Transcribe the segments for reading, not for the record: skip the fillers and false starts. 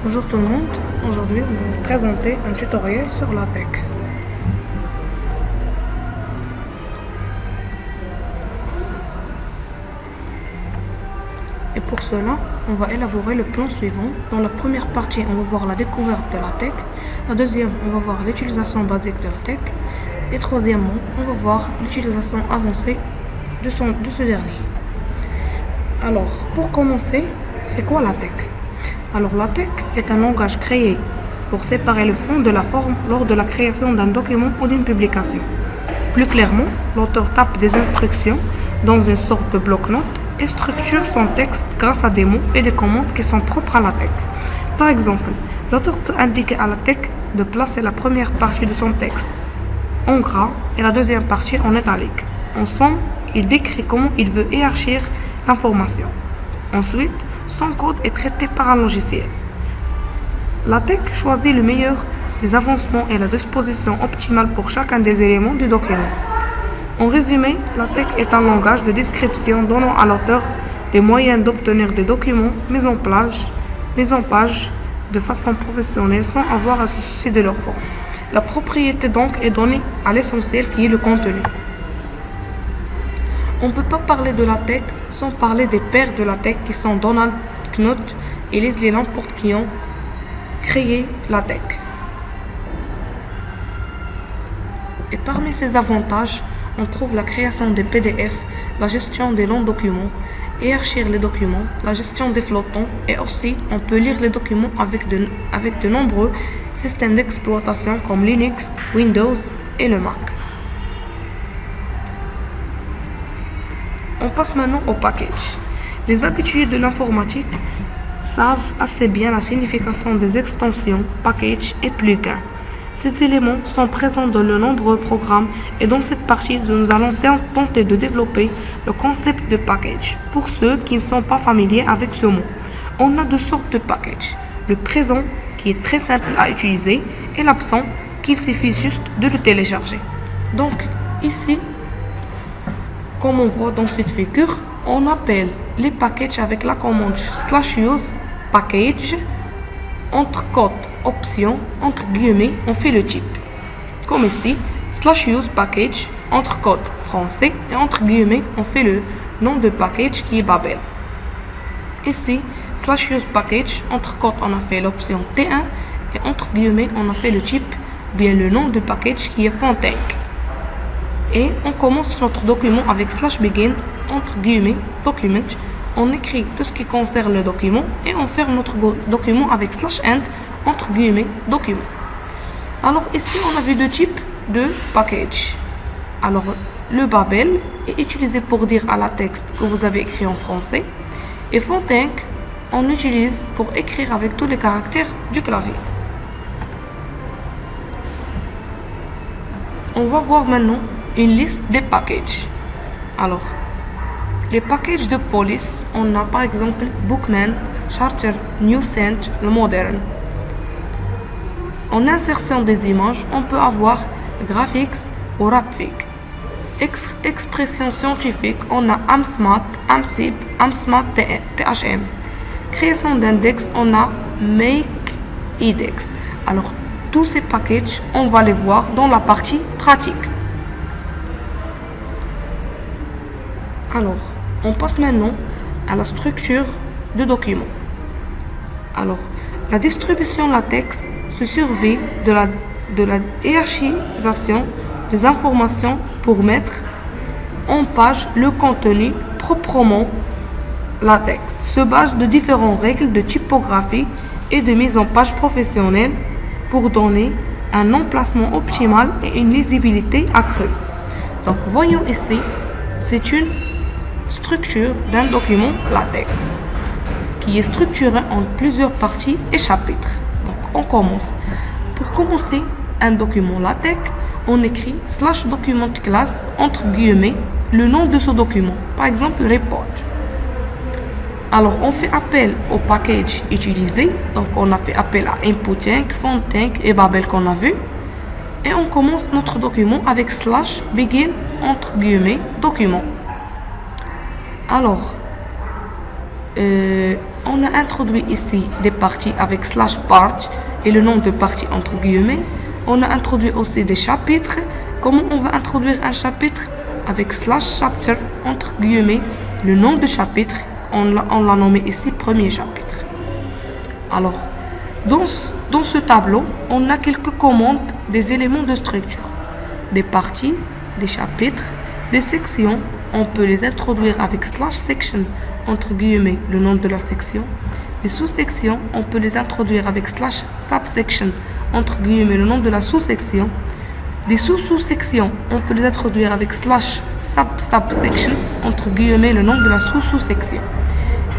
Bonjour tout le monde, aujourd'hui on va vous présenter un tutoriel sur la tech. Et pour cela, on va élaborer le plan suivant. Dans la première partie, on va voir la découverte de la tech. La deuxième, on va voir l'utilisation basique de la tech. Et troisièmement, on va voir l'utilisation avancée de ce dernier. Alors, pour commencer, c'est quoi la tech? Alors, la tech est un langage créé pour séparer le fond de la forme lors de la création d'un document ou d'une publication. Plus clairement, l'auteur tape des instructions dans une sorte de bloc-notes et structure son texte grâce à des mots et des commandes qui sont propres à la tech. Par exemple, l'auteur peut indiquer à la tech de placer la première partie de son texte en gras et la deuxième partie en italique. En somme, il décrit comment il veut hiérarchiser l'information. Ensuite, son code est traité par un logiciel. La tech choisit le meilleur des avancements et la disposition optimale pour chacun des éléments du document. En résumé, la tech est un langage de description donnant à l'auteur les moyens d'obtenir des documents mis en page de façon professionnelle sans avoir à se soucier de leur forme. La propriété donc est donnée à l'essentiel qui est le contenu. On ne peut pas parler de la tech sans parler des pères de la tech qui sont Donald Knuth et Leslie Lamport qui ont créé la tech. Et parmi ces avantages, on trouve la création des PDF, la gestion des longs documents, hiérarchiser les documents, la gestion des flottants et aussi on peut lire les documents avec de nombreux systèmes d'exploitation comme Linux, Windows et le Mac. On passe maintenant au package. Les habitués de l'informatique savent assez bien la signification des extensions, packages et plugins. Ces éléments sont présents dans de nombreux programmes et dans cette partie, nous allons tenter de développer le concept de package. Pour ceux qui ne sont pas familiers avec ce mot, on a deux sortes de packages. Le présent qui est très simple à utiliser et l'absent qu'il suffit juste de le télécharger. Donc ici, comme on voit dans cette figure, on appelle les packages avec la commande /use package entre cotes option entre guillemets on fait le type. Comme ici, /use package entre cotes français et entre guillemets on fait le nom de package qui est Babel. Ici, /use package entre cotes on a fait l'option T1 et entre guillemets on a fait le type bien le nom de package qui est Fontaine. Et on commence notre document avec /begin entre guillemets document. On écrit tout ce qui concerne le document et on ferme notre document avec /end entre guillemets document. Alors ici on a vu deux types de package. Alors le Babel est utilisé pour dire à la texte que vous avez écrit en français et Fontaine on utilise pour écrire avec tous les caractères du clavier. On va voir maintenant une liste des packages. Alors, les packages de police, on a par exemple Bookman, Charter, Newsend, le Modern. En insertion des images, on peut avoir Graphics ou Rapfic. Expression scientifique, on a AMSMAT, AMSIP, AMSMAT THM. Création d'index, on a MakeIndex. Alors, tous ces packages, on va les voir dans la partie pratique. Alors, on passe maintenant à la structure de document. Alors, la distribution latex se survit de la hiérarchisation des informations pour mettre en page le contenu proprement latex, se base de différentes règles de typographie et de mise en page professionnelle pour donner un emplacement optimal et une lisibilité accrue. Donc, voyons ici, c'est une structure d'un document latex qui est structuré en plusieurs parties et chapitres. Donc on commence. Pour commencer un document latex, on écrit /document class entre guillemets le nom de ce document, par exemple report. Alors on fait appel au package utilisé, donc on a fait appel à input-inc, font-inc et Babel qu'on a vu, et on commence notre document avec /begin entre guillemets document. Alors, On a introduit ici des parties avec /part et le nom de partie entre guillemets. On a introduit aussi des chapitres. Comment on va introduire un chapitre? Avec /chapter entre guillemets, le nom de chapitre. On l'a nommé ici premier chapitre. Alors, dans ce tableau, on a quelques commandes des éléments de structure. Des parties, des chapitres, des sections. On peut les introduire avec /section entre guillemets, le nom de la section. Des sous-sections, on peut les introduire avec /subsection entre guillemets, le nom de la sous-section. Des sous-sections, on peut les introduire avec /subsection entre guillemets, le nom de la sous-section.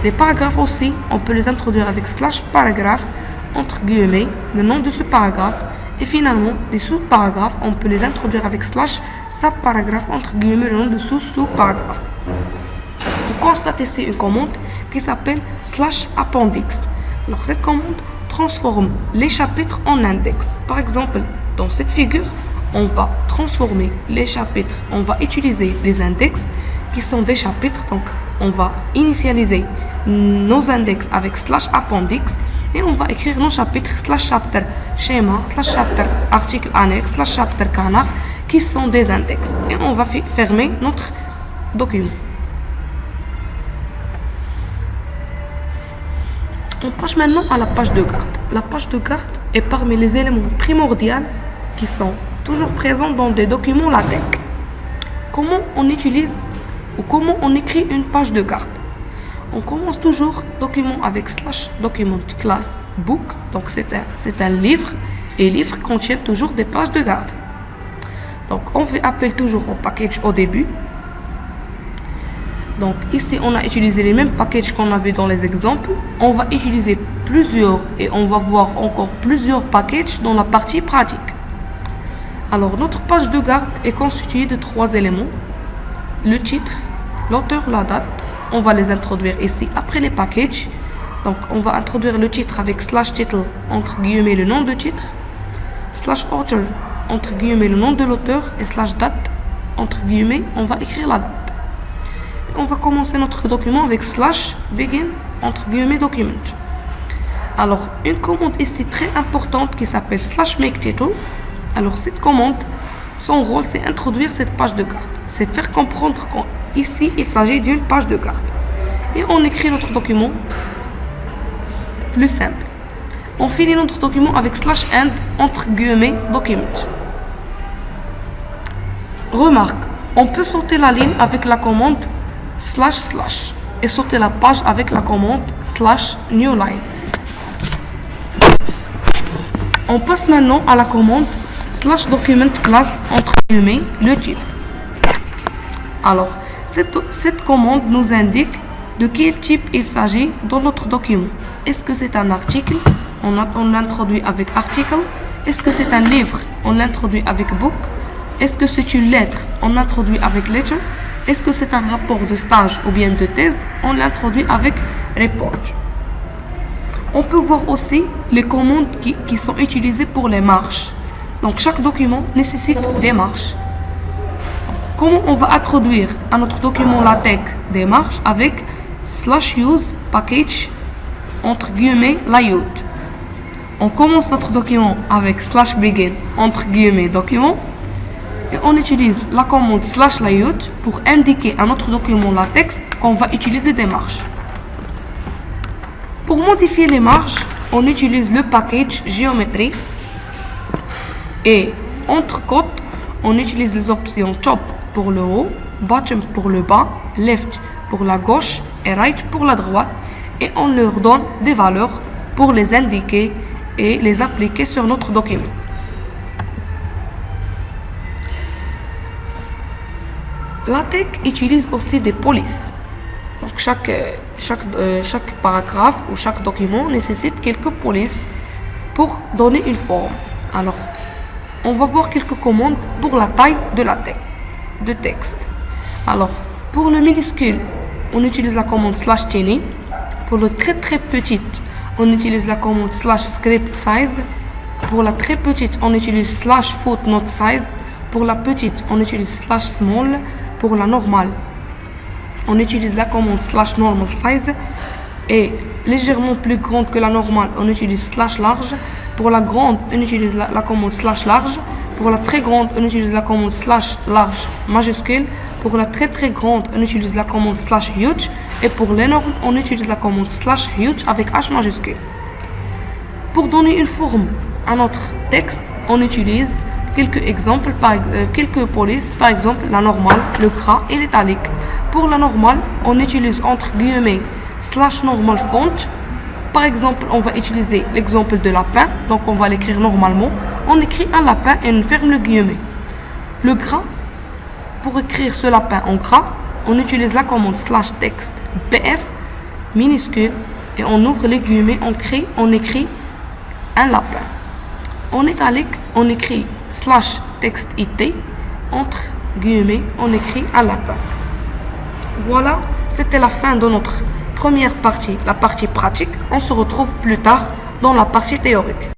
Les paragraphes aussi, on peut les introduire avec /paragraphe entre guillemets, le nom de ce paragraphe. Et finalement, les sous-paragraphes, on peut les introduire avec /subparagraphe entre guillemets, le nom de sous-paragraphe. On constate ici une commande qui s'appelle /appendix. Alors cette commande transforme les chapitres en index. Par exemple, dans cette figure, on va transformer les chapitres, on va utiliser les index qui sont des chapitres. Donc on va initialiser nos index avec /appendix et on va écrire nos chapitres /chapter schéma, /chapter article annexe, /chapter canard qui sont des index. Et on va fermer notre document. On passe maintenant à la page de garde. La page de garde est parmi les éléments primordiaux qui sont toujours présents dans des documents LaTeX. Comment on utilise ou comment on écrit une page de garde? On commence toujours document avec /document class book. Donc c'est un livre et livre contient toujours des pages de garde. Donc on fait appel toujours au package au début. Donc ici on a utilisé les mêmes packages qu'on a vu dans les exemples. On va utiliser plusieurs et on va voir encore plusieurs packages dans la partie pratique. Alors notre page de garde est constituée de 3 éléments. Le titre, l'auteur, la date. On va les introduire ici après les packages. Donc on va introduire le titre avec /title entre guillemets le nom de titre, /author entre guillemets le nom de l'auteur et /date entre guillemets on va écrire la date. On va commencer notre document avec /begin entre guillemets document. Alors une commande ici très importante qui s'appelle /maketitle. Alors cette commande, son rôle c'est introduire cette page de garde. C'est faire comprendre qu'ici il s'agit d'une page de garde. Et on écrit notre document plus simple. On finit notre document avec /end entre guillemets document. Remarque, on peut sauter la ligne avec la commande // et sauter la page avec la commande /newline. On passe maintenant à la commande /document class entre guillemets le titre. Alors cette commande nous indique de quel type il s'agit dans notre document. Est-ce que c'est un article? On l'introduit avec article. Est-ce que c'est un livre? On l'introduit avec book. Est-ce que c'est une lettre? On l'introduit avec letter. Est-ce que c'est un rapport de stage ou bien de thèse? On l'introduit avec report. On peut voir aussi les commandes qui sont utilisées pour les marges. Donc chaque document nécessite des marges. Comment on va introduire à notre document LaTeX des marges? Avec /use package entre guillemets layout. On commence notre document avec /begin entre guillemets document et on utilise la commande /layout pour indiquer à notre document LaTeX qu'on va utiliser des marges. Pour modifier les marges, on utilise le package géométrie et entre côtes, on utilise les options top pour le haut, bottom pour le bas, left pour la gauche et right pour la droite et on leur donne des valeurs pour les indiquer et les appliquer sur notre document. LaTeX utilise aussi des polices. Donc chaque paragraphe ou chaque document nécessite quelques polices pour donner une forme. Alors, on va voir quelques commandes pour la taille de texte. Alors, pour le minuscule, on utilise la commande /tiny. Pour le très petite, on utilise la commande /script size. Pour la très petite, on utilise /footnote size. Pour la petite, on utilise /small. Pour la normale, on utilise la commande /normal size. est légèrement plus grande que la normale, on utilise slash large. Pour la grande, on utilise la commande slash large. Pour la très grande, on utilise la commande slash large majuscule. Pour la très très grande, on utilise la commande slash huge. Et pour l'énorme, on utilise la commande slash huge avec H majuscule. Pour donner une forme à notre texte, on utilise quelques exemples, quelques polices, par exemple la normale, le gras et l'italique. Pour la normale, on utilise entre guillemets slash normal font. Par exemple, on va utiliser l'exemple de lapin, donc on va l'écrire normalement. On écrit un lapin et on ferme le guillemet. Le gras, pour écrire ce lapin en gras, on utilise la commande slash texte PF minuscule et on ouvre les guillemets, on écrit un lapin. En italique, on écrit slash texte IT, entre guillemets, on écrit un lapin. Voilà, c'était la fin de notre première partie, la partie pratique. On se retrouve plus tard dans la partie théorique.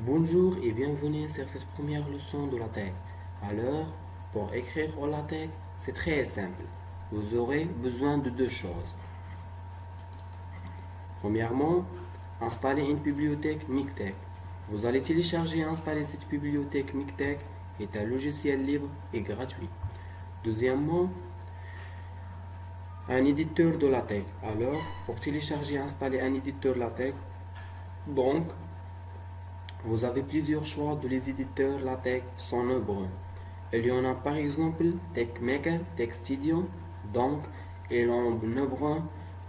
Bonjour et bienvenue sur cette première leçon de LaTeX. Alors, pour écrire en LaTeX, c'est très simple. Vous aurez besoin de deux choses. Premièrement, installer une bibliothèque Mictech. Vous allez télécharger et installer cette bibliothèque Mictech, est un logiciel libre et gratuit. Deuxièmement, un éditeur de LaTeX. Alors, pour télécharger et installer un éditeur LaTeX, donc, vous avez plusieurs choix de les éditeurs LaTeX sont nombreux. Il y en a par exemple TeXmaker, TeXstudio, donc il y en a nombreux.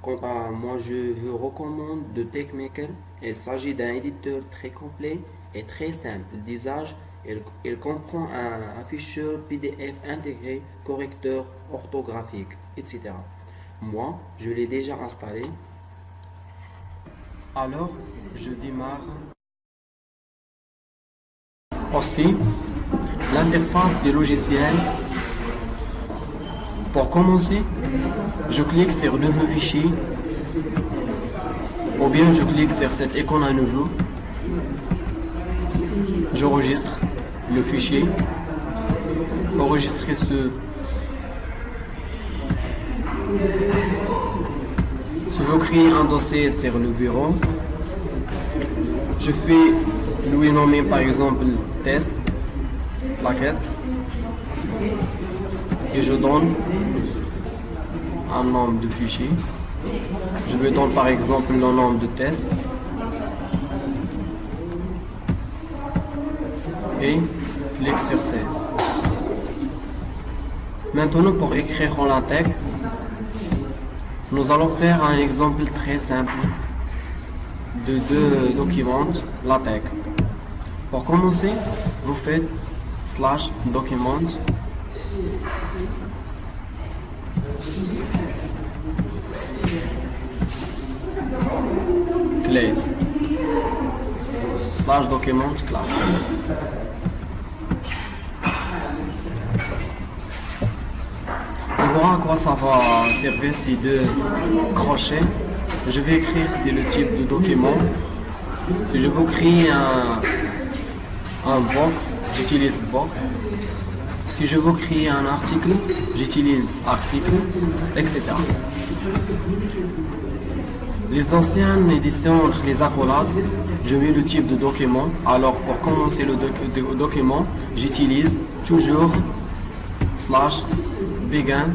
Quant à moi, je vous recommande de TeXmaker. Il s'agit d'un éditeur très complet et très simple d'usage. Il comprend un fichier PDF intégré, correcteur orthographique, etc. Moi, je l'ai déjà installé. Alors, je démarre. Aussi, l'interface du logiciel. Pour commencer, je clique sur Nouveau fichier, ou bien je clique sur cette icône à nouveau. J'enregistre le fichier. Enregistrer ce. Si vous créez un dossier sur le bureau, je fais lui nommer par exemple test, plaquette, et je donne un nombre de fichiers. Je me donne par exemple le nombre de tests et clique sur Save. Maintenant, pour écrire en LaTeX, nous allons faire un exemple très simple de deux documents LaTeX. Pour commencer, vous faites slash document class slash document class. On verra à quoi ça va servir ces deux crochets. Je vais écrire c'est le type de document. Si je veux créer un bloc, j'utilise bloc. Si je veux créer un article, j'utilise article, etc. Les anciennes éditions entre les accolades, je mets le type de document. Alors pour commencer le document, j'utilise toujours slash begin.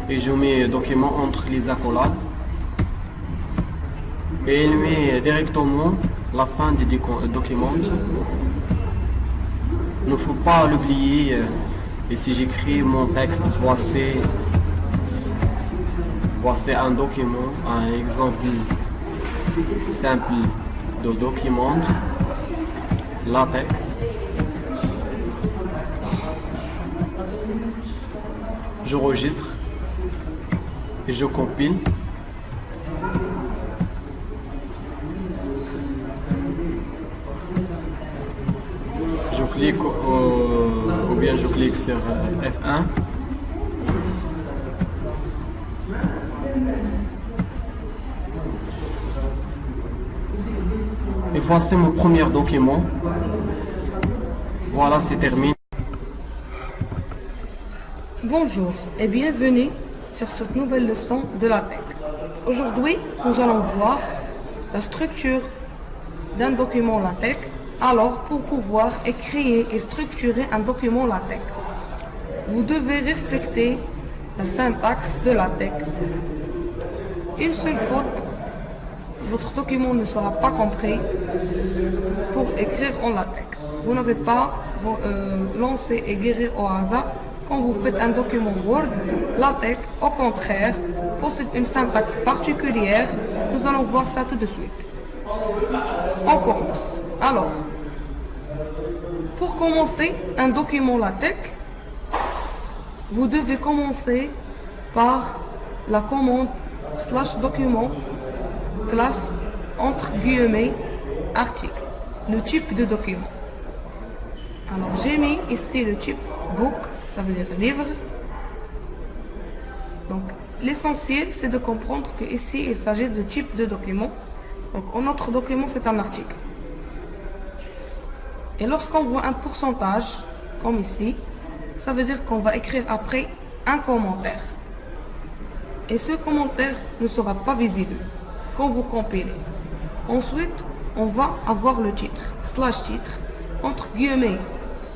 Et je mets document entre les accolades. Et il met directement la fin du document. Il ne faut pas l'oublier. Et si j'écris mon texte, voici un document, un exemple simple de document LaTeX. J'enregistre et je compile. Je clique ou bien je clique sur F1. Et voici mon premier document. Voilà, c'est terminé. Bonjour et bienvenue sur cette nouvelle leçon de LaTeX. Aujourd'hui, nous allons voir la structure d'un document LaTeX. Alors, pour pouvoir créer et structurer un document LaTeX, vous devez respecter la syntaxe de LaTeX. Une seule faute, votre document ne sera pas compris pour écrire en LaTeX. Vous n'avez pas lancer et guérir au hasard quand vous faites un document Word. LaTeX, au contraire, possède une syntaxe particulière. Nous allons voir ça tout de suite. On commence. Alors, pour commencer un document LaTeX, vous devez commencer par la commande /document classe entre guillemets article, le type de document. Alors j'ai mis ici le type book, ça veut dire livre. Donc l'essentiel c'est de comprendre que ici il s'agit de type de document. Donc notre document c'est un article. Et lorsqu'on voit un pourcentage comme ici, ça veut dire qu'on va écrire après un commentaire. Et ce commentaire ne sera pas visible quand vous compilez. Ensuite, on va avoir le titre, /titre, entre guillemets,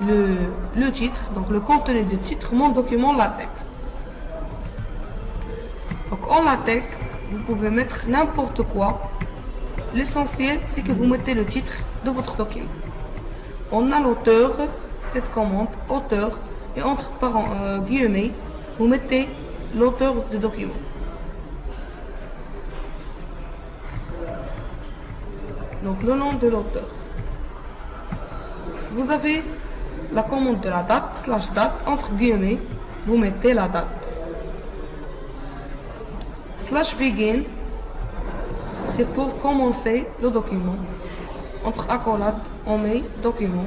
le titre, donc le contenu du titre, mon document LaTeX. Donc en LaTeX, vous pouvez mettre n'importe quoi. L'essentiel, c'est que vous mettez le titre de votre document. On a l'auteur, cette commande, auteur, et entre guillemets, vous mettez l'auteur du document. Donc le nom de l'auteur. Vous avez la commande de la date, /date, entre guillemets, vous mettez la date. /begin, c'est pour commencer le document. Entre accolades, on met document,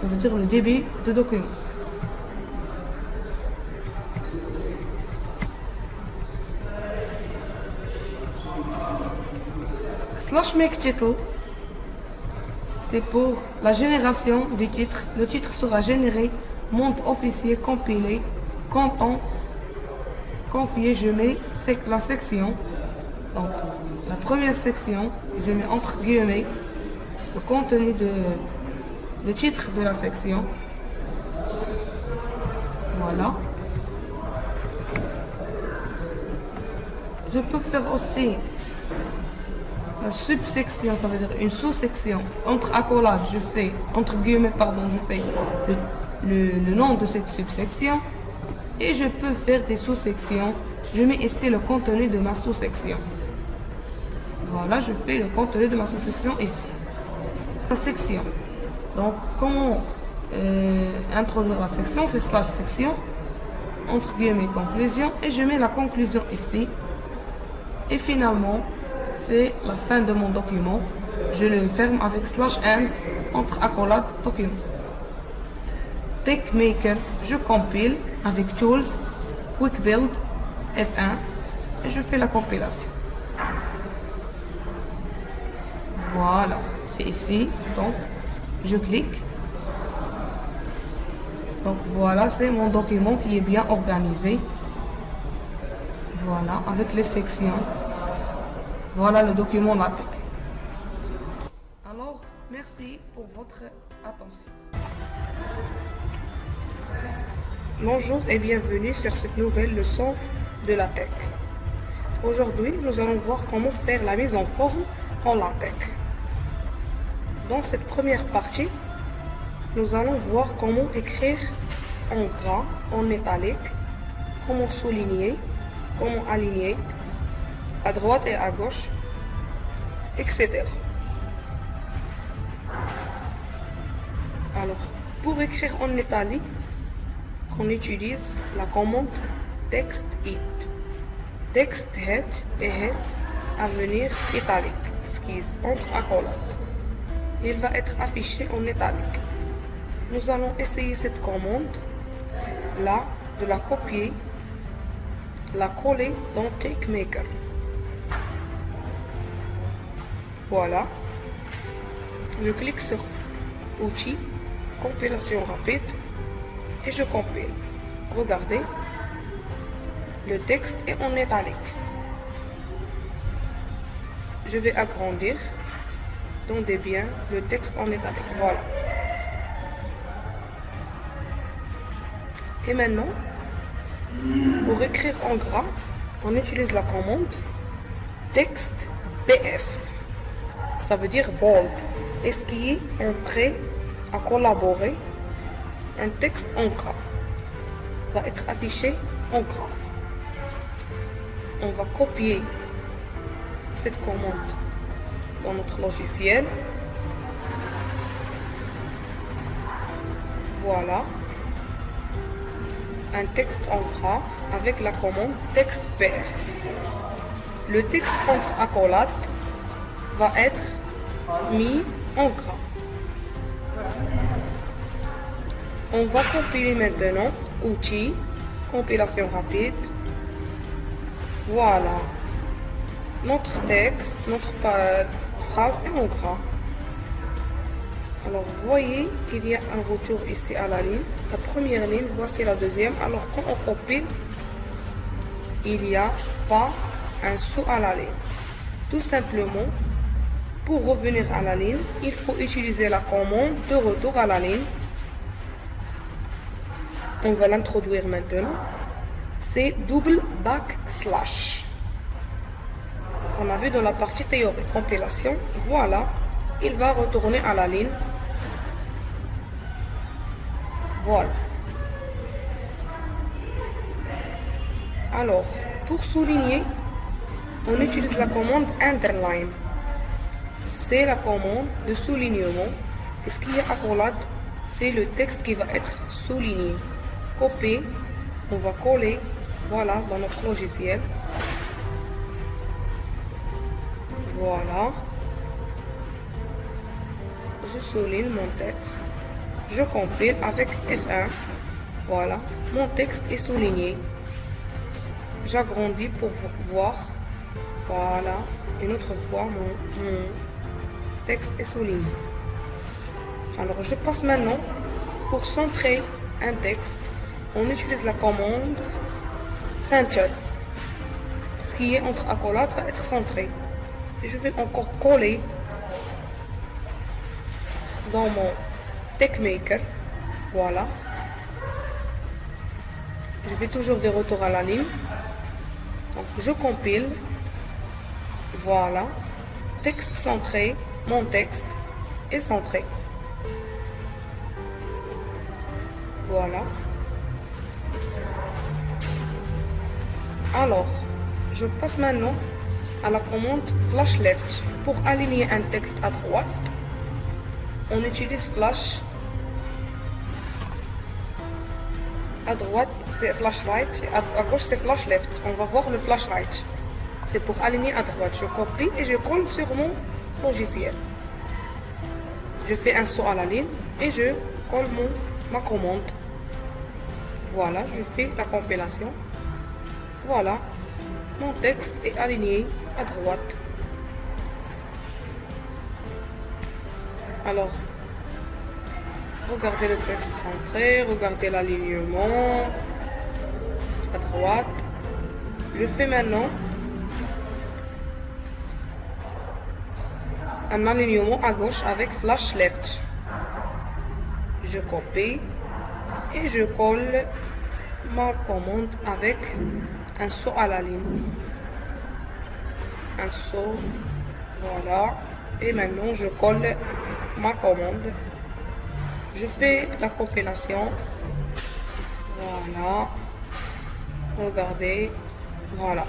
ça veut dire le début du document. /make_title, c'est pour la génération du titre. Le titre sera généré, monde officier compilé, content, confié, je mets la section. Donc la première section, je mets entre guillemets le contenu le titre de la section. Voilà. Je peux faire aussi la subsection, ça veut dire une sous-section. Entre accolades, je fais, entre guillemets, pardon, je fais le nom de cette subsection. Et je peux faire des sous-sections. Je mets ici le contenu de ma sous-section. Voilà, je fais le contenu de ma sous-section ici. La section. Donc, comment introduire la section? C'est /section, entre guillemets, conclusion. Et je mets la conclusion ici. Et finalement, c'est la fin de mon document. Je le ferme avec /end entre accolades document. TeXmaker, je compile avec Tools, Quick Build, F1 et je fais la compilation. Voilà, c'est ici. Donc, je clique. Donc voilà, c'est mon document qui est bien organisé. Voilà, avec les sections. Voilà le document LaTeX. Alors, merci pour votre attention. Bonjour et bienvenue sur cette nouvelle leçon de LaTeX. Aujourd'hui, nous allons voir comment faire la mise en forme en LaTeX. Dans cette première partie, nous allons voir comment écrire en gras, en italique, comment souligner, comment aligner, à droite et à gauche, etc. Alors, pour écrire en italique, on utilise la commande TextHit. TextHit et Hit à venir italique, esquisse entre accolades. Il va être affiché en italique. Nous allons essayer cette commande là, de la copier, la coller dans TeXmaker. Voilà. Je clique sur Outils, compilation rapide et je compile. Regardez, le texte est en italique. Je vais agrandir. Tendez bien le texte en italique. Voilà. Et maintenant, pour écrire en gras, on utilise la commande texte BF. Ça veut dire bold. Et ce qui est en prêt à collaborer, un texte en gras va être affiché en gras. On va copier cette commande dans notre logiciel. Voilà. Un texte en gras avec la commande texte BF. Le texte entre accolades va être mis en gras. On va compiler maintenant outils, compilation rapide. Voilà. Notre texte, notre phrase est en gras. Alors, vous voyez qu'il y a un retour ici à la ligne. La première ligne, voici la deuxième. Alors, quand on compile, il n'y a pas un saut à la ligne. Tout simplement, pour revenir à la ligne, il faut utiliser la commande de retour à la ligne. On va l'introduire maintenant. C'est double backslash. On a vu dans la partie théorie compilation. Voilà, il va retourner à la ligne. Voilà. Alors, pour souligner, on utilise la commande underline. C'est la commande de soulignement. Et ce qu'il y a accolade, c'est le texte qui va être souligné. Copier, on va coller, voilà, dans notre logiciel. Voilà. Je souligne mon texte. Je compile avec F1. Voilà. Mon texte est souligné. J'agrandis pour voir. Voilà. Une autre fois, mon texte est souligné. Alors, je passe maintenant pour centrer un texte. On utilise la commande center. Ce qui est entre accolades va être centré. Et je vais encore coller dans mon TeXmaker. Voilà. Je fais toujours des retours à la ligne. Donc je compile. Voilà. Texte centré. Mon texte est centré. Voilà. Alors, je passe maintenant à la commande flash left. Pour aligner un texte à droite, on utilise flash. À droite, c'est flash right. À gauche, c'est flash left. On va voir le flash right. C'est pour aligner à droite. Je copie et je colle sur mon logiciel. Je fais un saut à la ligne et je colle ma commande. Voilà, je fais la compilation. Voilà, mon texte est aligné à droite. Alors, regardez le texte centré, regardez l'alignement à droite. Je fais maintenant un alignement à gauche avec flash left. Je copie et je colle ma commande avec un saut à la ligne. Un saut, voilà. Et maintenant je colle ma commande. Je fais la compilation. Voilà. Regardez. Voilà.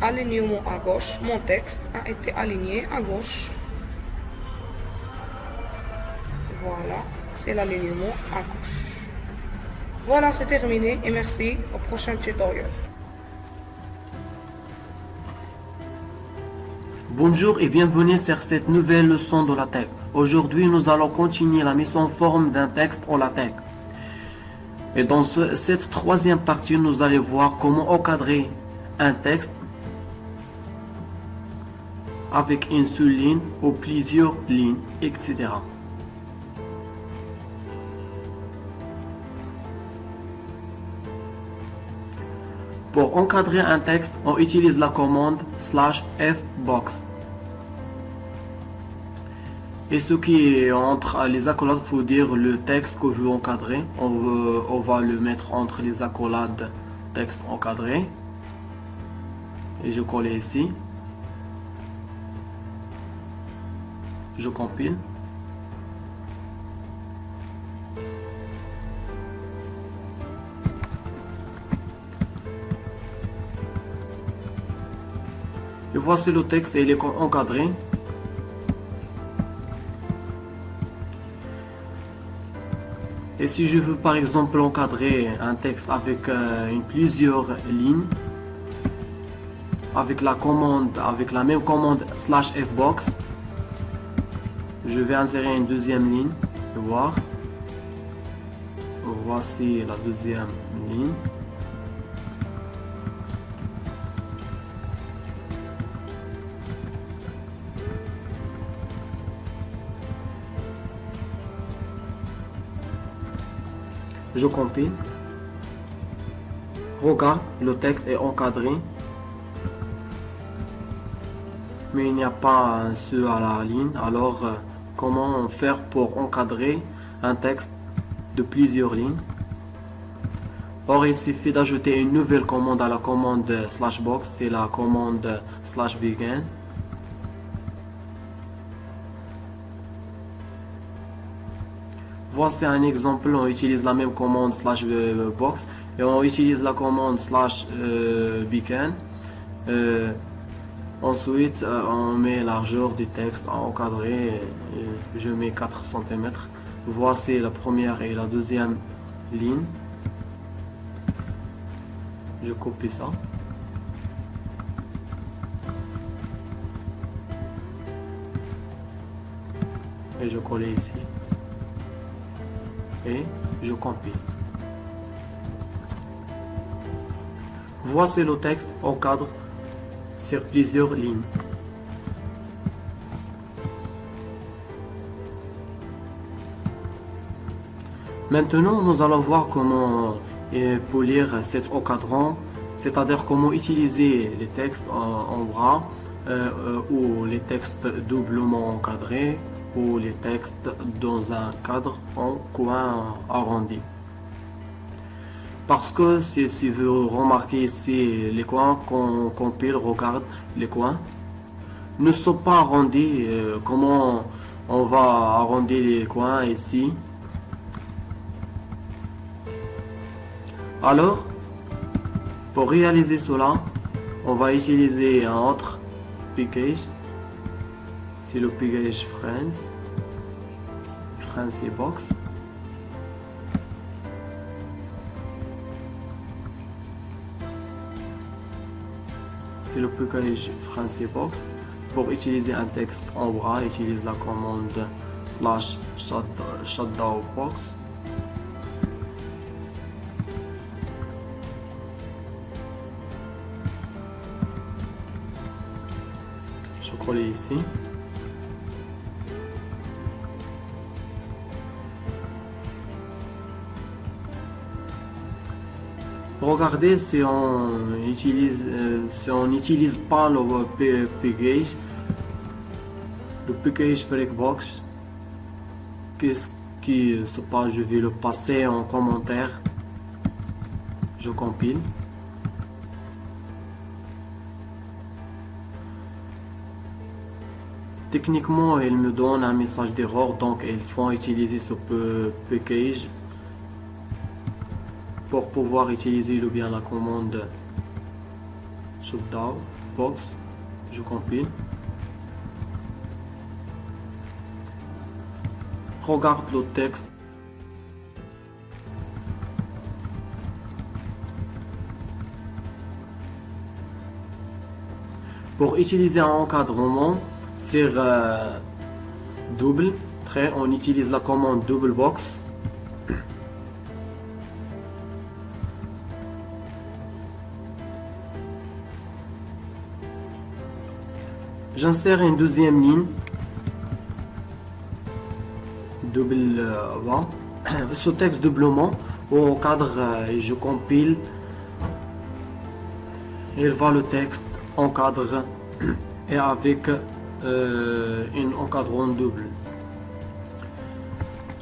Alignement à gauche. Mon texte a été aligné à gauche. Voilà. C'est l'alignement à gauche. Voilà, c'est terminé et merci. Au prochain tutoriel. Bonjour et bienvenue sur cette nouvelle leçon de LaTeX. Aujourd'hui, nous allons continuer la mise en forme d'un texte en LaTeX. Et dans cette troisième partie, nous allons voir comment encadrer un texte avec une seule ligne ou plusieurs lignes, etc. Pour encadrer un texte, on utilise la commande /fbox. Et ce qui est entre les accolades, il faut dire le texte que vous encadrez. On va le mettre entre les accolades texte encadré. Et je colle ici. Je compile. Et voici le texte, il est encadré. Et si je veux par exemple encadrer un texte avec plusieurs lignes, avec la même commande /fbox, je vais insérer une deuxième ligne et voir. Voici la deuxième ligne. Je compile. Regarde, le texte est encadré. Mais il n'y a pas un seul à la ligne. Alors, comment faire pour encadrer un texte de plusieurs lignes? Or, il suffit d'ajouter une nouvelle commande à la commande /box. C'est la commande /begin. Voici un exemple, on utilise la même commande /box et on utilise la commande /begin. Ensuite, on met la largeur du texte encadré. Je mets 4 cm. Voici la première et la deuxième ligne. Je copie ça. Et je colle ici. Et je compile. Voici le texte au cadre sur plusieurs lignes. Maintenant, nous allons voir comment polir cet encadrant, c'est-à-dire comment utiliser les textes en bras ou les textes doublement encadrés ou les textes dans un cadre en coin arrondi. Parce que si vous remarquez ici les coins qu'on compile, regarde les coins ne sont pas arrondis. Comment on va arrondir les coins ici? Alors, pour réaliser cela, on va utiliser un autre package. C'est le package France et Box. C'est le package France et Box. Pour utiliser un texte en bras, utilise la commande /shutdownbox. Je colle ici. Regardez si on n'utilise pas le package Breakbox. Qu'est-ce qui se passe? Je vais le passer en commentaire. Je compile. Techniquement, il me donne un message d'erreur, donc il faut utiliser ce package pour pouvoir utiliser bien la commande shutdownbox. Je compile. Regarde le texte. Pour utiliser un encadrement sur double trait, on utilise la commande double box. J'insère une deuxième ligne, double ce texte doublement au cadre et je compile. Il va le texte en cadre et avec un encadrement double.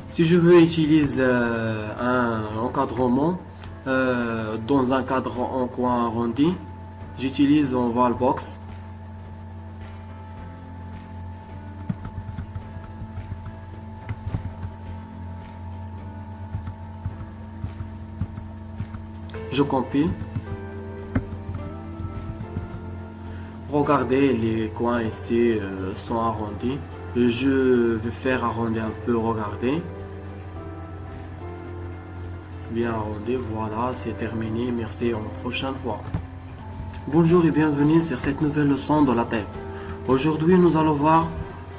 Si je veux utiliser un encadrement dans un cadre en coin arrondi, j'utilise un Valbox. Je compile. Regardez, les coins ici sont arrondis. Je vais faire arrondir un peu, regardez. Bien arrondi, voilà, c'est terminé. Merci, à une prochaine fois. Bonjour et bienvenue sur cette nouvelle leçon de LaTeX. Aujourd'hui, nous allons voir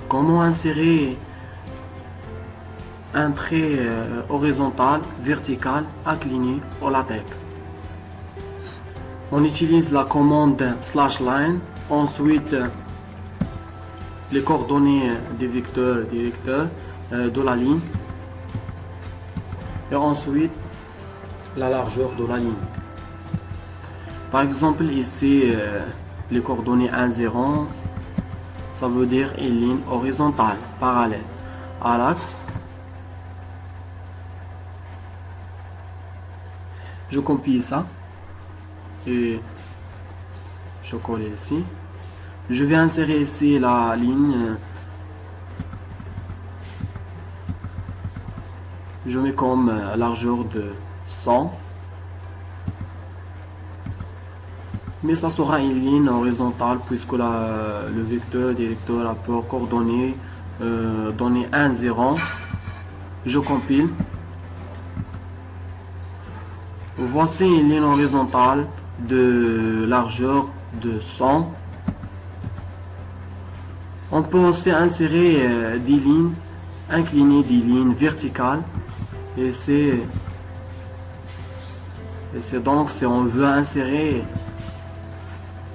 comment insérer un trait horizontal, vertical, incliné au LaTeX. On utilise la commande /line, ensuite les coordonnées des vecteurs de la ligne et ensuite la largeur de la ligne. Par exemple ici les coordonnées 1, 0, ça veut dire une ligne horizontale parallèle à l'axe. Je copie ça et je colle ici. Je vais insérer ici la ligne. Je mets comme largeur de 100. Mais ça sera une ligne horizontale puisque le vecteur directeur a pour coordonnées donner 1, 0. Je compile. Voici une ligne horizontale de largeur de 100. On peut aussi insérer des lignes inclinées, des lignes verticales. Et c'est donc si on veut insérer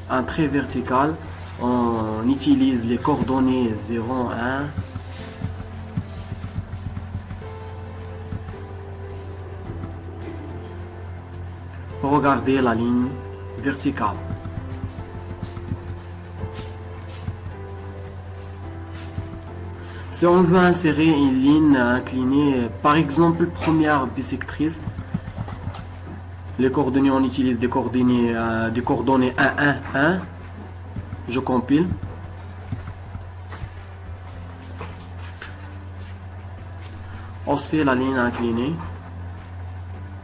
un trait vertical, on utilise les coordonnées 0, 1. Regardez la ligne verticale. Si on veut insérer une ligne inclinée, par exemple première bisectrice, les coordonnées, on utilise des coordonnées 1, 1, 1. Je compile. Aussi la ligne inclinée.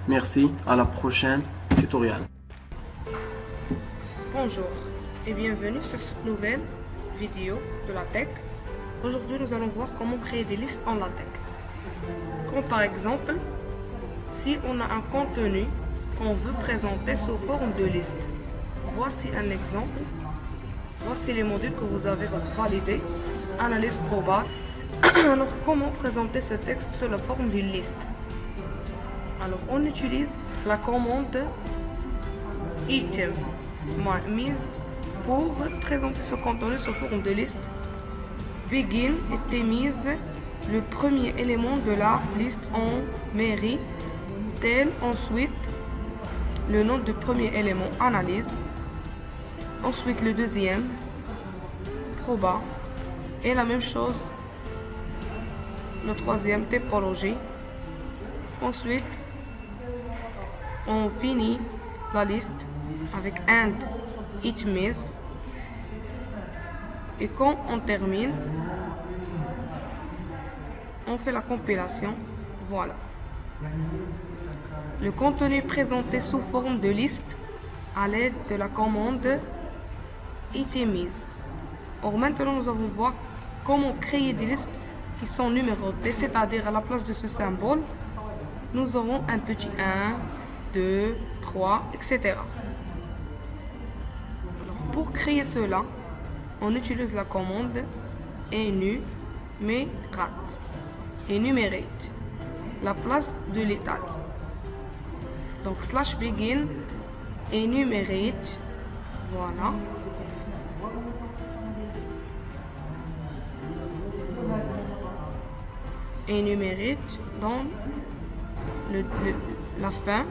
Merci, à la prochaine tutoriel. Bonjour et bienvenue sur cette nouvelle vidéo de LaTeX. Aujourd'hui, nous allons voir comment créer des listes en LaTeX. Comme par exemple, si on a un contenu qu'on veut présenter sous forme de liste. Voici un exemple. Voici les modules que vous avez validés. Analyse probable. Alors, comment présenter ce texte sous la forme d'une liste? Alors, on utilise la commande item mise pour présenter ce contenu sous forme de liste. Begin était mise le premier élément de la liste en mairie, tel ensuite le nom du premier élément analyse, ensuite le deuxième proba et la même chose le troisième typologie. Ensuite on finit la liste avec and itemize et quand on termine on fait la compilation. Voilà, le contenu est présenté sous forme de liste à l'aide de la commande itemize. Or maintenant nous allons voir comment créer des listes qui sont numérotées, c'est-à-dire à la place de ce symbole nous aurons un petit 1, 2, 3, etc. Alors, pour créer cela, on utilise la commande enumerate, enumerate, la place de l'étal. Donc /begin enumerate, voilà. énumérés dans la fin.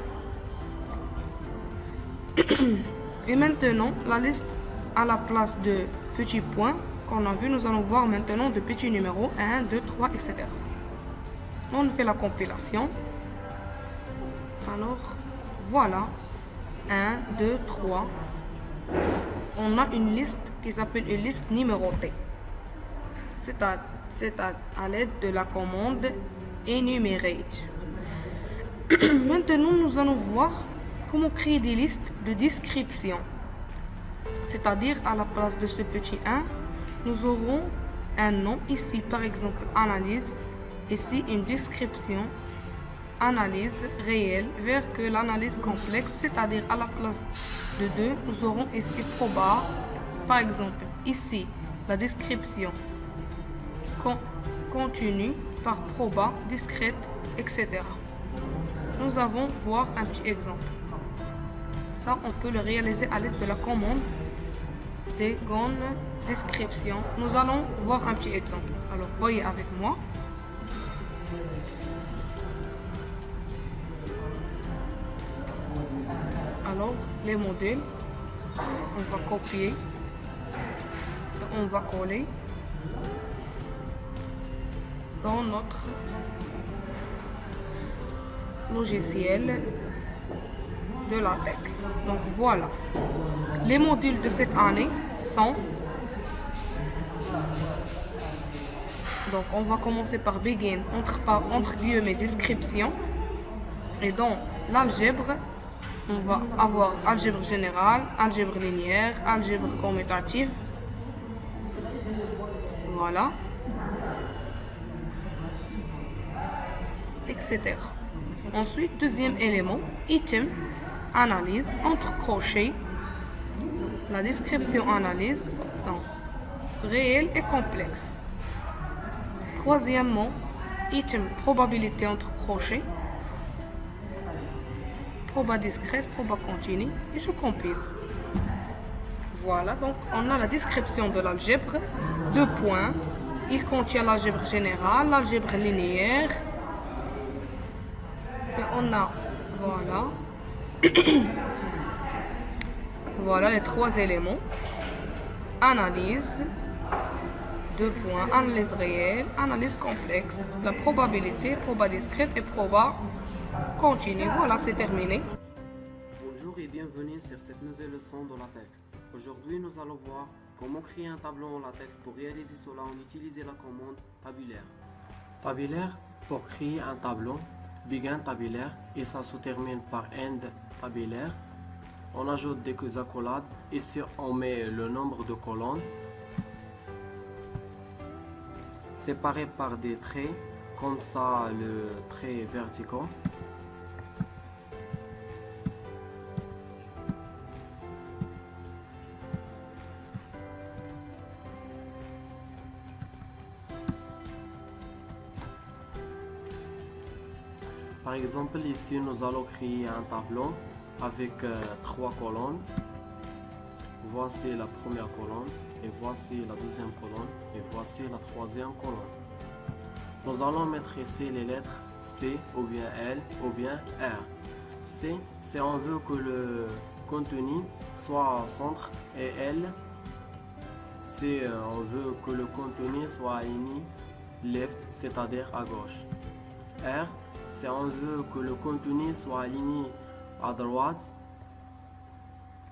Et maintenant, la liste à la place de petits points qu'on a vu, nous allons voir maintenant de petits numéros 1, 2, 3, etc. On fait la compilation. Alors, voilà. 1, 2, 3. On a une liste qui s'appelle une liste numérotée. C'est à l'aide de la commande enumerate. Maintenant, nous allons voir comment créer des listes de description. C'est-à-dire, à la place de ce petit 1, nous aurons un nom, ici par exemple analyse, ici une description, analyse réelle, vers que l'analyse complexe, c'est-à-dire à la place de 2, nous aurons ici proba, par exemple ici la description continue par proba, discrète, etc. Nous allons voir un petit exemple. Ça, on peut le réaliser à l'aide de la commande des gone description. Nous allons voir un petit exemple. Alors, voyez avec moi. Alors, les modèles, on va copier et on va coller dans notre logiciel de LaTeX. Donc voilà, les modules de cette année sont, donc on va commencer par begin entre guillemets description, et dans l'algèbre on va avoir algèbre générale, algèbre linéaire, algèbre commutative, voilà, etc. Ensuite, deuxième élément, item, analyse, entre crochets, la description analyse, donc réel et complexe. Troisièmement, item, probabilité entre crochets, proba discrète, proba continue, et je compile. Voilà, donc on a la description de l'algèbre, 2 points, il contient l'algèbre générale, l'algèbre linéaire, et on a, voilà, voilà les 3 éléments. Analyse, 2 points, analyse réelle, analyse complexe, la probabilité, proba discrète et proba continue. Voilà, c'est terminé. Bonjour et bienvenue sur cette nouvelle leçon de LaTeX. Aujourd'hui, nous allons voir comment créer un tableau en LaTeX. Pour réaliser cela, on utilise la commande tabulaire. Tabulaire pour créer un tableau. Begin tabulaire et ça se termine par end tabulaire. On ajoute des accolades. Ici, on met le nombre de colonnes séparées par des traits, comme ça le trait vertical. Par exemple, ici, nous allons créer un tableau avec 3 colonnes. Voici la première colonne, et voici la deuxième colonne, et voici la troisième colonne. Nous allons mettre ici les lettres C, ou bien L, ou bien R. C, c'est on veut que le contenu soit au centre, et L, c'est on veut que le contenu soit aligné left, c'est-à-dire à gauche. R, c'est on veut que le contenu soit aligné à droite.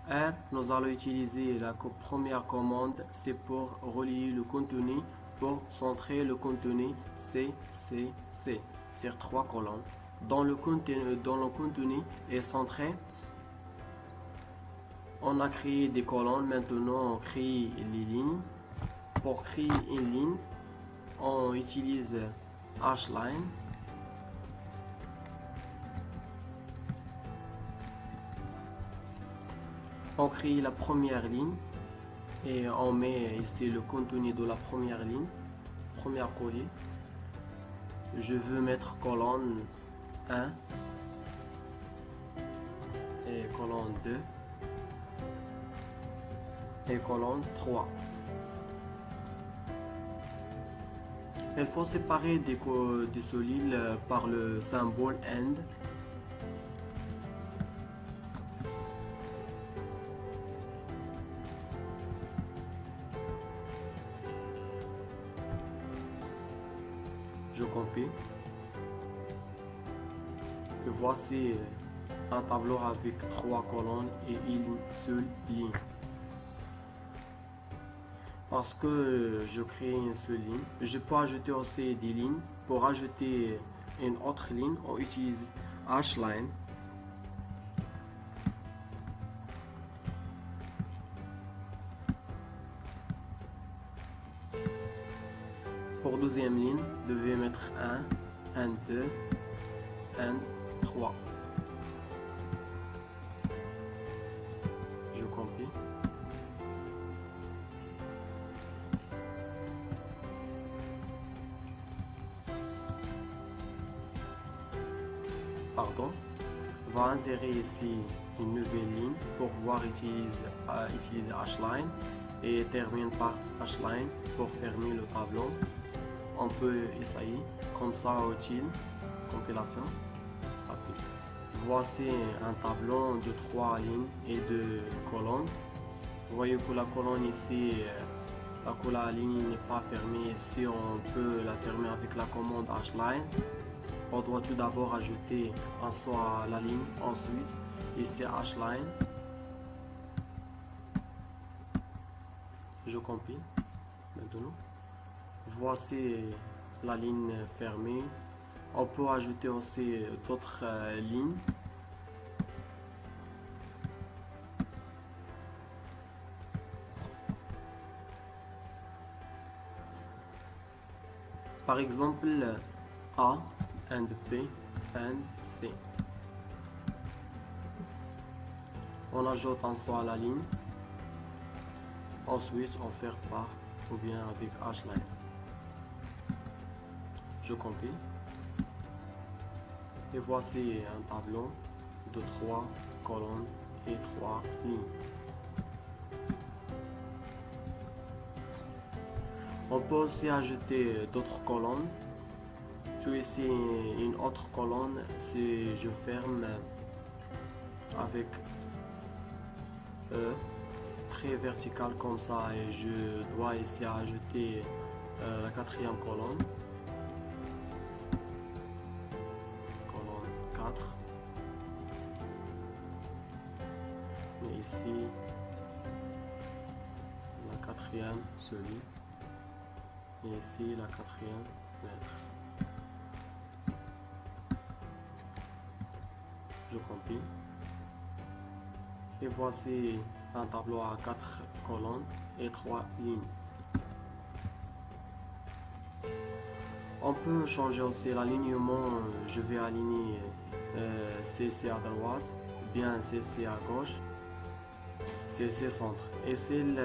R, nous allons utiliser la première commande, c'est pour relier le contenu, pour centrer le contenu C, C, C, sur 3 colonnes. Dans le contenu est centré, on a créé des colonnes, maintenant on crée les lignes. Pour créer une ligne, on utilise Hline. On crée la première ligne et on met ici le contenu de la première ligne, première collier. Je veux mettre colonne 1 et colonne 2 et colonne 3. Il faut séparer des solides par le symbole AND. Je copie. Et voici un tableau avec 3 colonnes et une seule ligne. Parce que je crée une seule ligne, je peux ajouter aussi des lignes. Pour ajouter une autre ligne, on utilise Hline. Pour deuxième ligne, je vais mettre 1, 1, 2, 1, 3. Je copie. Pardon. On va insérer ici une nouvelle ligne pour pouvoir utiliser Hline et termine par Hline pour fermer le tableau. On peut essayer comme ça utile compilation rapide. Voici un tableau de 3 lignes et de colonnes. Vous voyez que la colonne ici, la ligne n'est pas fermée. Ici on peut la fermer avec la commande Hline. On doit tout d'abord ajouter en soi la ligne, ensuite ici Hline. Je compile maintenant. Voici la ligne fermée. On peut ajouter aussi d'autres lignes. Par exemple, A and B and C. On ajoute en soi la ligne. Ensuite, on fait par ou bien avec Hline. Je compile. Et voici un tableau de 3 colonnes et 3 lignes. On peut aussi ajouter d'autres colonnes. Tu as ici une autre colonne. Si je ferme avec E très vertical comme ça et je dois ici ajouter la 4e colonne. Colonne 4. Et ici la 4e celui. Et ici la 4e lettre. Je compile. Et voici un tableau à 4 colonnes et 3 lignes. On peut changer aussi l'alignement. Je vais aligner celle-ci à droite, bien celle-ci à gauche, celle-ci centre. Et celle,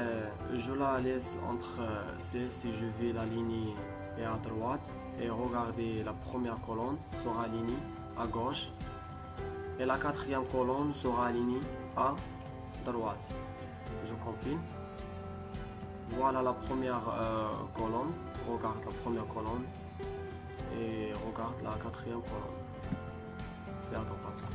je la laisse entre celle-ci, je vais l'aligner à droite. Et regardez, la première colonne sera alignée à gauche. Et la 4e colonne sera alignée à droite. Je compile. Voilà la première colonne. Regarde la première colonne. Et regarde la 4e colonne. C'est à droite.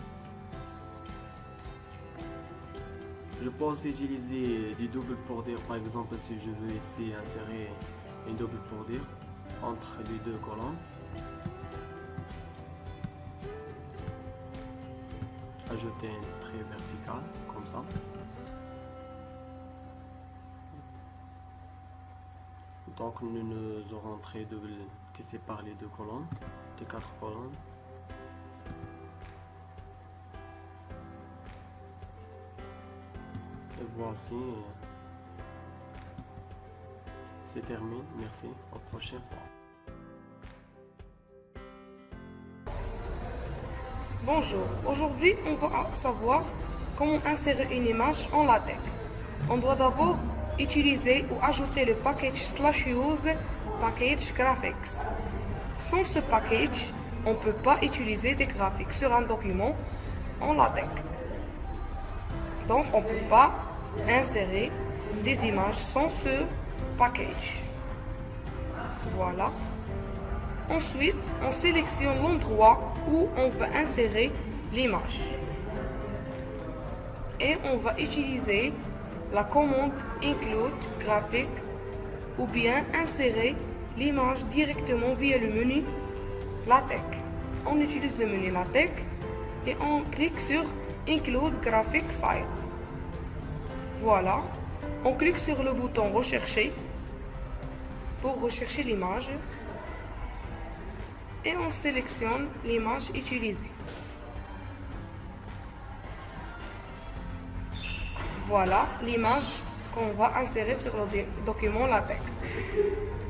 Je peux aussi utiliser du double pour dire. Par exemple, si je veux ici insérer une double pour dire entre les deux colonnes. Ajouter une trait vertical comme ça. Donc nous aurons un trait double qui sépare les deux colonnes, les 4 colonnes. Et voici, c'est terminé. Merci, à la prochaine fois. Bonjour, aujourd'hui on va savoir comment insérer une image en LaTeX. On doit d'abord utiliser ou ajouter le package /use package graphics. Sans ce package, on ne peut pas utiliser des graphiques sur un document en LaTeX. Donc on ne peut pas insérer des images sans ce package. Voilà. Ensuite, on sélectionne l'endroit où on va insérer l'image. Et on va utiliser la commande Include Graphic ou bien insérer l'image directement via le menu LaTeX. On utilise le menu LaTeX et on clique sur Include Graphic File. Voilà, on clique sur le bouton Rechercher pour rechercher l'image et on sélectionne l'image utilisée. Voilà l'image qu'on va insérer sur le document LaTeX.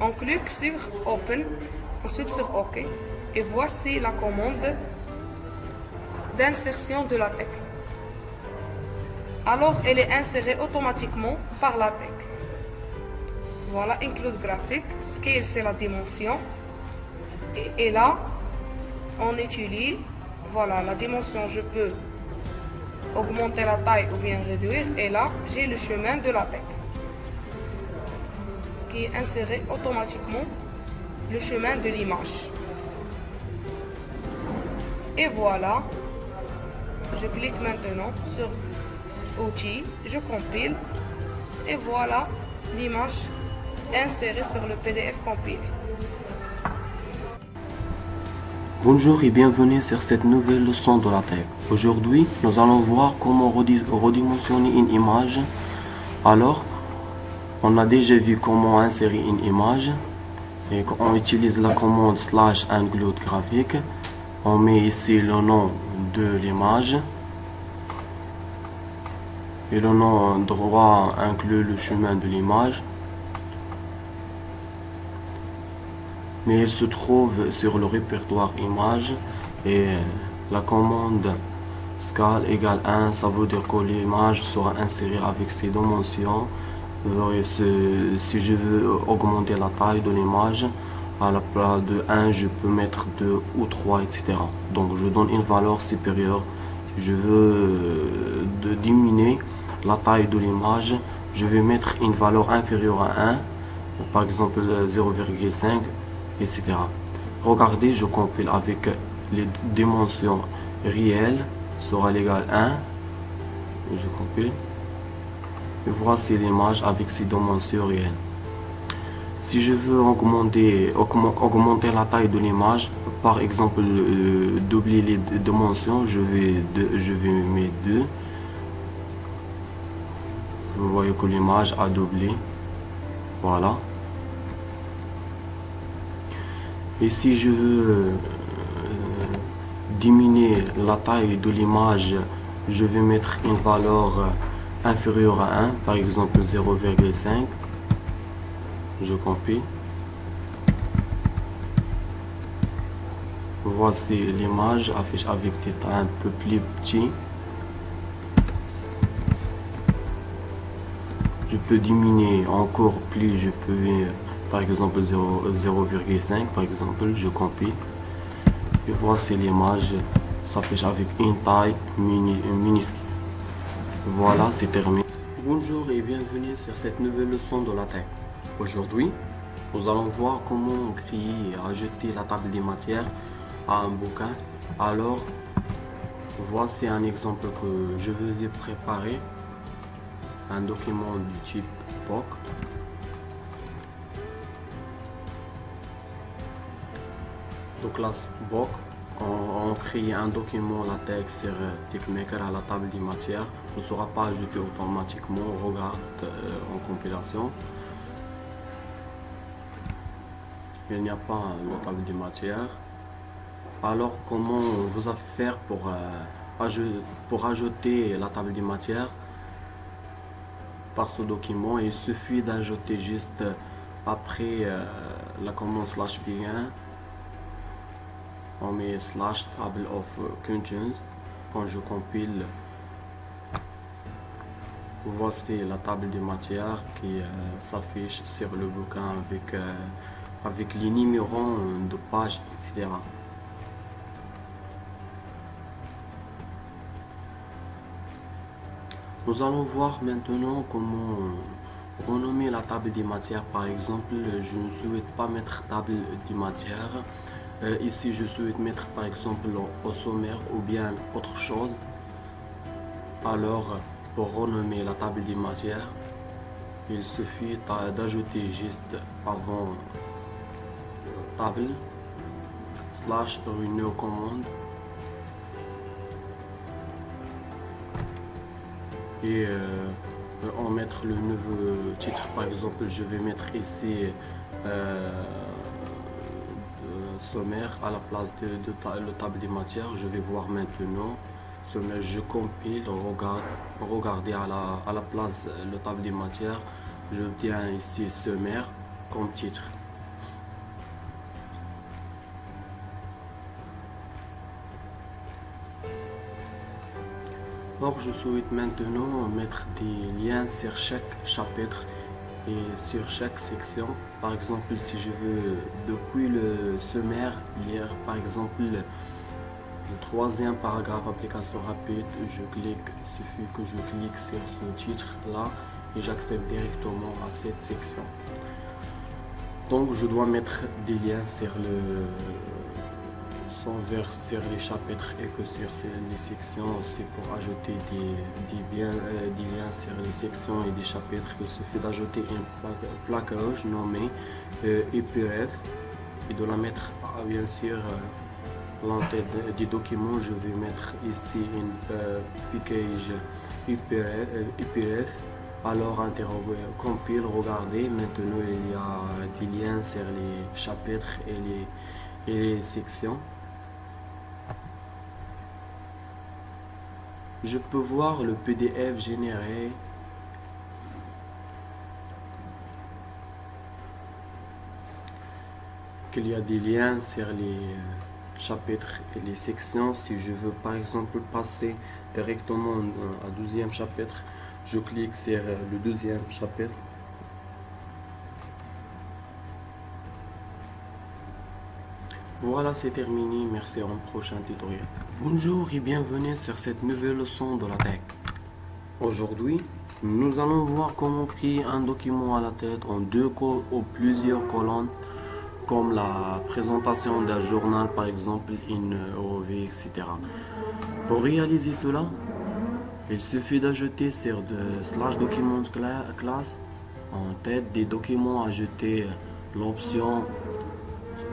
On clique sur Open, ensuite sur OK et voici la commande d'insertion de LaTeX. Alors elle est insérée automatiquement par LaTeX. Voilà, Include Graphic, Scale c'est la dimension. Et là, on utilise, voilà, la dimension, je peux augmenter la taille ou bien réduire. Et là, j'ai le chemin de LaTeX qui est inséré automatiquement le chemin de l'image. Et voilà, je clique maintenant sur Outils, je compile et voilà l'image insérée sur le PDF compilé. Bonjour et bienvenue sur cette nouvelle leçon de LaTeX. Aujourd'hui, nous allons voir comment redimensionner une image. Alors, on a déjà vu comment insérer une image. Et on utilise la commande /include graphic. On met ici le nom de l'image. Et le nom droit inclut le chemin de l'image. Mais il se trouve sur le répertoire image et la commande scale égale 1, ça veut dire que l'image sera insérée avec ses dimensions. Si je veux augmenter la taille de l'image, à la place de 1, je peux mettre 2 ou 3, etc. Donc je donne une valeur supérieure. Si je veux diminuer la taille de l'image, je vais mettre une valeur inférieure à 1, par exemple 0,5, etc. Regardez, je compile avec les dimensions réelles, sera l'égal 1. Je compile. Et voici l'image avec ses dimensions réelles. Si je veux augmenter la taille de l'image, par exemple doubler les dimensions, je vais mettre 2. Vous voyez que l'image a doublé. Voilà. Et si je veux diminuer la taille de l'image, je vais mettre une valeur inférieure à 1, par exemple 0,5. Je compile. Voici l'image affiche avec des tailles un peu plus petits. Je peux diminuer encore plus, je peux par exemple 0,5 par exemple, je compile. Et voici l'image s'affiche avec une taille minuscule. Voilà, c'est terminé. Bonjour et bienvenue sur cette nouvelle leçon de LaTeX. Aujourd'hui, nous allons voir comment créer et ajouter la table des matières à un bouquin. Alors, voici un exemple que je vous ai préparé. Un document du type POC. Donc là, POC, on crée un document LaTeX sur TeXmaker à la table des matières. Ne sera pas ajouté automatiquement. On regarde en compilation. Il n'y a pas la table des matières. Alors, comment vous allez faire pour ajouter la table des matières par ce document? Il suffit d'ajouter juste après la commande /begin, on met /table of contents. Quand je compile, voici la table des matières qui s'affiche sur le bouquin avec les numéros de page, etc. Nous allons voir maintenant comment renommer la table des matières. Par exemple, je ne souhaite pas mettre table des matières, Ici, je souhaite mettre par exemple au sommaire ou bien autre chose. Alors, pour renommer la table des matières, il suffit d'ajouter juste avant table slash une nouvelle commande et en mettre le nouveau titre. Par exemple, je vais mettre ici sommaire à la place de la table des matières. Je vais voir maintenant sommaire, je compile, regardez à la place la table des matières, je viens ici sommaire comme titre. Or, je souhaite maintenant mettre des liens sur chaque chapitre et sur chaque section. Par exemple, si je veux depuis le sommaire lire par exemple le troisième paragraphe application rapide, il suffit que je clique sur ce titre là et j'accède directement à cette section. Donc je dois mettre des liens sur sur les chapitres et que sur les sections. C'est pour ajouter des liens sur les sections et des chapitres. Il suffit d'ajouter une plaquage nommée EPF et de la mettre bien sûr l'entête du document. Je vais mettre ici une package EPF. Alors interroger, compile, regardez. Maintenant il y a des liens sur les chapitres et les sections. Je peux voir le PDF généré. Qu'il y a des liens sur les chapitres et les sections. Si je veux par exemple passer directement à 12e chapitre, je clique sur le 12e chapitre. Voilà, c'est terminé. Merci, au prochain tutoriel. Bonjour et bienvenue sur cette nouvelle leçon de la tech. Aujourd'hui, nous allons voir comment créer un document à la tête en ou plusieurs colonnes, comme la présentation d'un journal par exemple, une revue, etc. Pour réaliser cela, il suffit d'ajouter sur /document class en tête des documents, ajouter l'option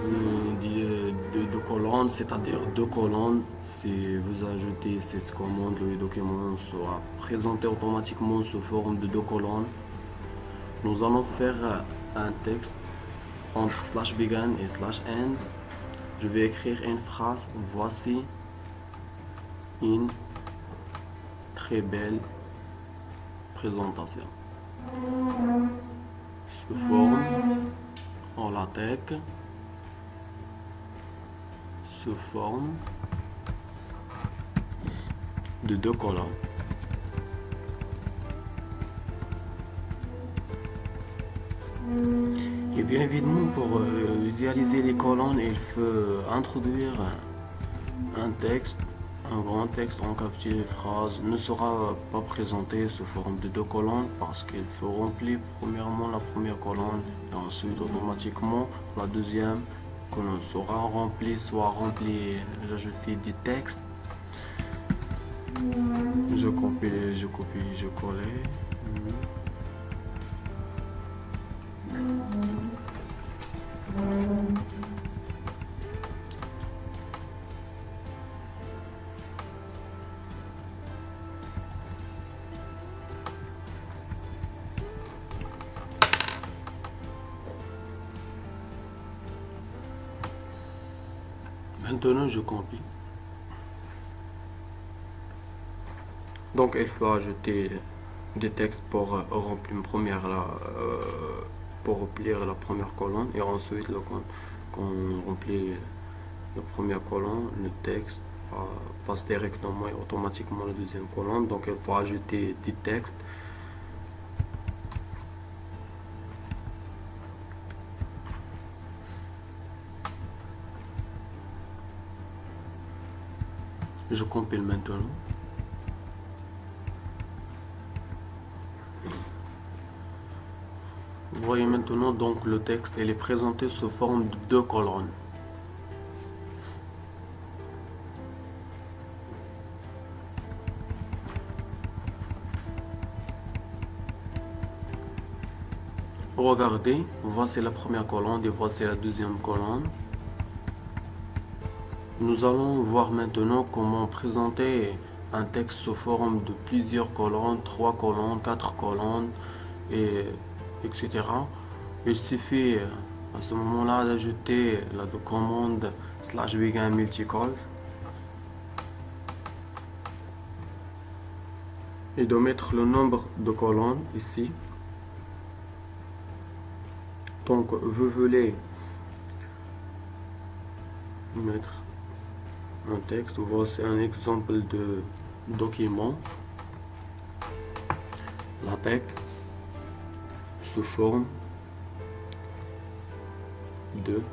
de colonnes, c'est-à-dire deux colonnes. Si vous ajoutez cette commande, le document sera présenté automatiquement sous forme de deux colonnes. Nous allons faire un texte entre /begin et /end. Je vais écrire une phrase: voici une très belle présentation sous forme en latex, sous forme de deux colonnes. Et bien évidemment, pour visualiser les colonnes, il faut introduire un texte. Un grand texte en capture phrase ne sera pas présenté sous forme de deux colonnes parce qu'il faut remplir premièrement la première colonne et ensuite automatiquement la deuxième colonne sera remplie, j'ajouter des textes. Je copie, je colle. Maintenant, je compile. Donc, il faut ajouter des textes pour remplir la première colonne et ensuite, quand on remplit la première colonne, le texte passe directement et automatiquement à la deuxième colonne. Donc, il faut ajouter des textes. Je compile maintenant. Vous voyez maintenant donc le texte, il est présenté sous forme de deux colonnes. Regardez, voici la première colonne et voici la deuxième colonne. Nous allons voir maintenant comment présenter un texte sous forme de plusieurs colonnes, 3 colonnes, 4 colonnes, etc. Il suffit à ce moment-là d'ajouter la commande /begin multicolor et de mettre le nombre de colonnes ici. Donc vous voulez mettre un texte, voici un exemple de document LaTeX sous forme de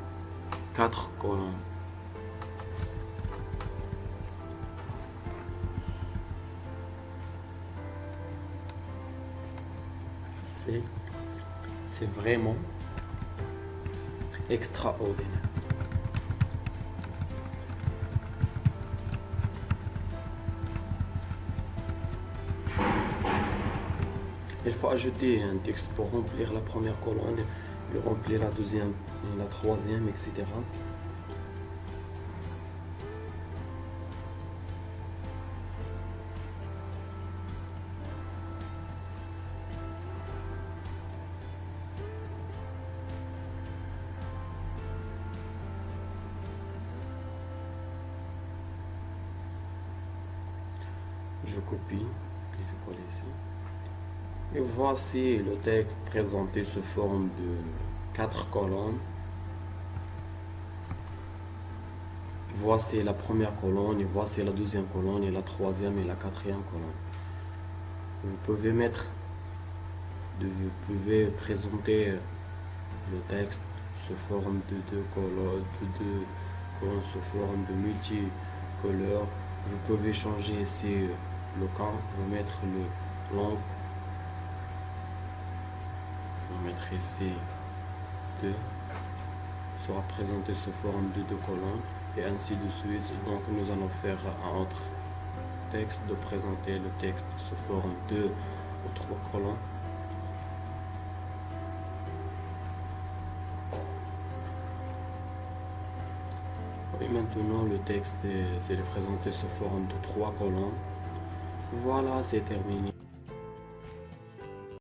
4 colonnes. C'est vraiment extraordinaire. Il faut ajouter un texte pour remplir la première colonne, et remplir la deuxième, et la troisième, etc. Je copie et je colle ici. Et voici le texte présenté sous forme de 4 colonnes. Voici la première colonne, et voici la deuxième colonne, et la troisième et la quatrième colonne. Vous pouvez présenter le texte sous forme de deux colonnes sous forme de multicolores. Vous pouvez changer ici le camp, vous mettre le long. On mettre ici 2 sera présenté sous forme de 2 colonnes et ainsi de suite. Donc nous allons faire un autre texte de présenter le texte sous forme de 3 colonnes. Et maintenant le texte est présenté sous forme de 3 colonnes. Voilà, c'est terminé.